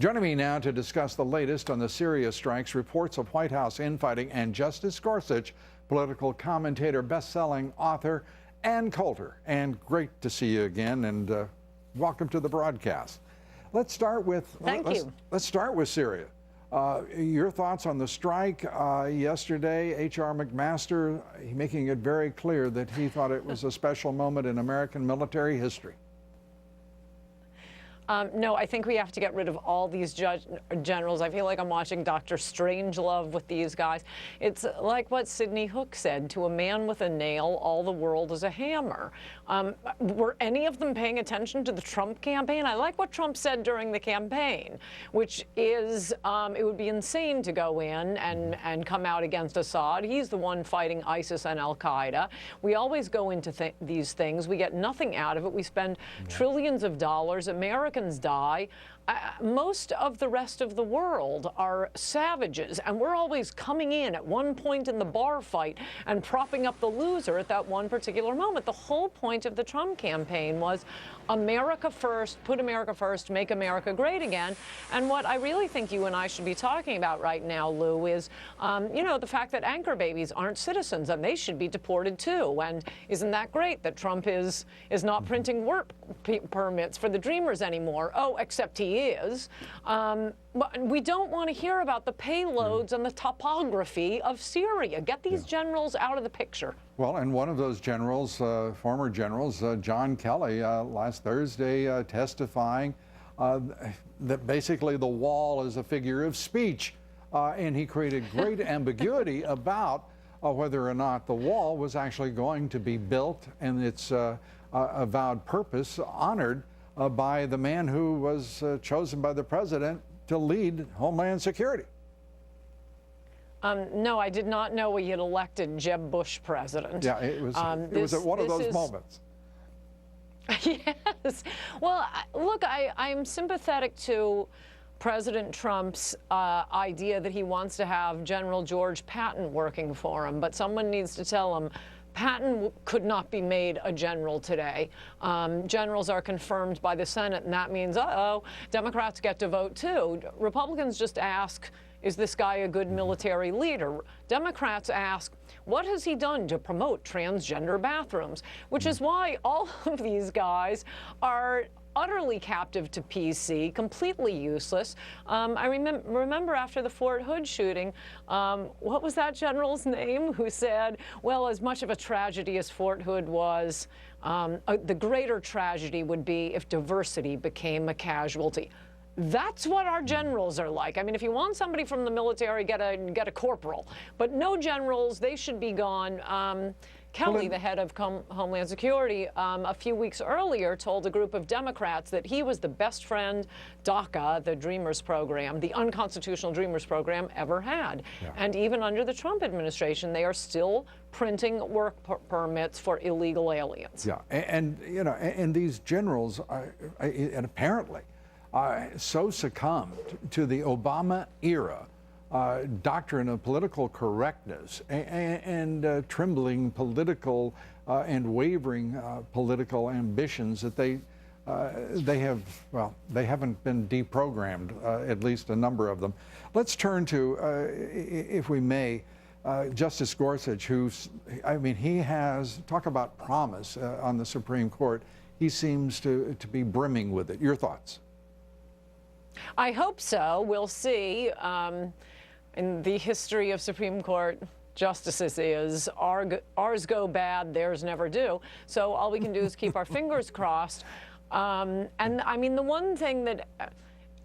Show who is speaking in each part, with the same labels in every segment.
Speaker 1: Joining me now to discuss the latest on the Syria strikes, reports of White House infighting, and Justice Gorsuch, political commentator, best-selling author, and Coulter. And great to see you again, and welcome to the broadcast. Let's start with let's start with Syria. Your thoughts on the strike yesterday? H.R. McMaster making it very clear that he thought it was a special moment in American military history.
Speaker 2: No, I think we have to get rid of all these generals. I feel like I'm watching Dr. Strangelove with these guys. It's like what Sidney Hook said, to a man with a nail, all the world is a hammer. Were any of them paying attention to the Trump campaign? I like what Trump said during the campaign, which is it would be insane to go in and come out against Assad. He's the one fighting ISIS and al-Qaeda. We always go into these things. We get nothing out of it. We spend trillions of dollars. Americans die. Most of the rest of the world are savages, and we're always coming in at one point in the bar fight and propping up the loser at that one particular moment. The whole point of the Trump campaign was America first, put America first, make America great again. And what I really think you and I should be talking about right now, Lou, is, you know, the fact that anchor babies aren't citizens and they should be deported too. And isn't that great that Trump is not printing work permits for the Dreamers anymore? Oh, except he is. But we don't want to hear about the payloads and the topography of Syria. Get these generals out of the picture.
Speaker 1: Well, and one of those generals, former generals, John Kelly, last Thursday testifying that basically the wall is a figure of speech. And he created great ambiguity about whether or not the wall was actually going to be built and its avowed purpose honored by the man who was chosen by the president to lead Homeland Security.
Speaker 2: No, I did not know we had elected Jeb Bush president.
Speaker 1: Yeah, it was one of those moments.
Speaker 2: Yes. Well, look, I'm sympathetic to President Trump's idea that he wants to have General George Patton working for him, but someone needs to tell him Patton could not be made a general today. Generals are confirmed by the Senate, and that means, Democrats get to vote too. Republicans just ask, is this guy a good military leader? Democrats ask, what has he done to promote transgender bathrooms? Which is why all of these guys are utterly captive to PC, completely useless. I remember after the Fort Hood shooting, what was that general's name who said, well, as much of a tragedy as Fort Hood was, the greater tragedy would be if diversity became a casualty. That's what our generals are like. I mean, if you want somebody from the military, get a corporal. But no generals, they should be gone. Kelly, the head of Homeland Security, a few weeks earlier told a group of Democrats that he was the best friend DACA, the Dreamers program, the unconstitutional Dreamers program, ever had. Yeah. And even under the Trump administration, they are still printing work permits for illegal aliens.
Speaker 1: Yeah, and you know, and these generals, and apparently, so succumbed to the Obama era doctrine of political correctness and trembling political and wavering political ambitions that they haven't been deprogrammed, at least a number of them. Let's turn to, if we may, Justice Gorsuch, he has, talk about promise on the Supreme Court. He seems to be brimming with it. Your thoughts?
Speaker 2: I hope so. We'll see. In the history of Supreme Court justices is ours go bad, theirs never do. So all we can do is keep our fingers crossed. And I mean, the one thing that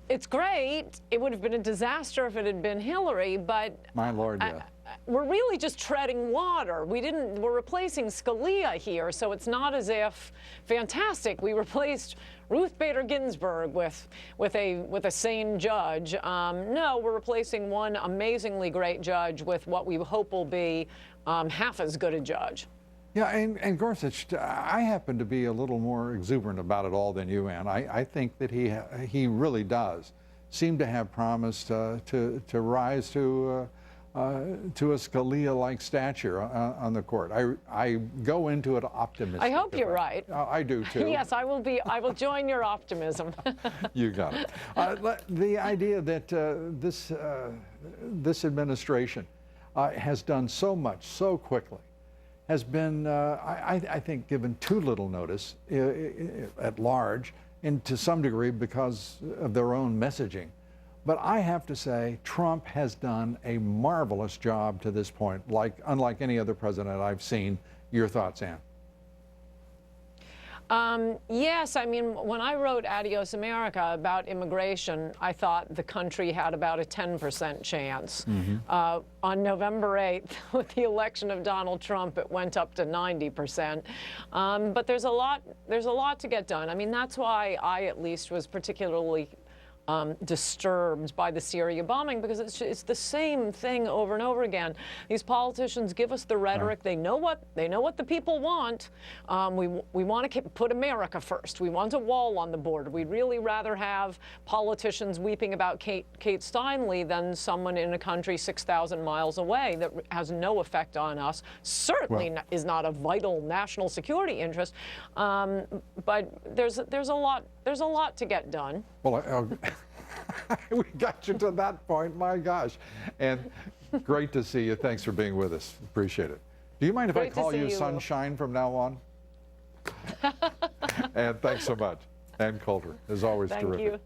Speaker 2: it's great, it would have been a disaster if it had been Hillary, but
Speaker 1: my Lord, yeah.
Speaker 2: We're really just treading water. We're replacing Scalia here, so it's not as if fantastic. We replaced Ruth Bader Ginsburg with a sane judge. No, we're replacing one amazingly great judge with what we hope will be half as good a judge.
Speaker 1: Yeah, and Gorsuch, I happen to be a little more exuberant about it all than you, Ann. I think that he really does seem to have promised to rise to to a Scalia-like stature on the court. I go into it optimistic.
Speaker 2: I hope you're right.
Speaker 1: I do too.
Speaker 2: Yes, I will join your optimism.
Speaker 1: You got it. The idea that this administration has done so much so quickly has been, I think, given too little notice at large, and to some degree because of their own messaging. But I have to say, Trump has done a marvelous job to this point, unlike any other president I've seen. Your thoughts, Ann?
Speaker 2: Yes, I mean, when I wrote Adios America about immigration, I thought the country had about a 10% chance. On November 8th, with the election of Donald Trump, it went up to 90%. But there's a lot to get done. I mean, that's why I, at least, was particularly disturbed by the Syria bombing, because it's the same thing over and over again. These politicians give us the rhetoric. They know what the people want. We want to put America first. We want a wall on the border. We'd really rather have politicians weeping about Kate Steinle than someone in a country 6,000 miles away that has no effect on us. Certainly is not a vital national security interest. But there's a lot to get done.
Speaker 1: Well, we got you to that point, my gosh. And great to see you. Thanks for being with us. Appreciate it. Do you mind if I call you Sunshine from now on? And thanks so much. Ann Coulter, as always, terrific.
Speaker 2: Thank you.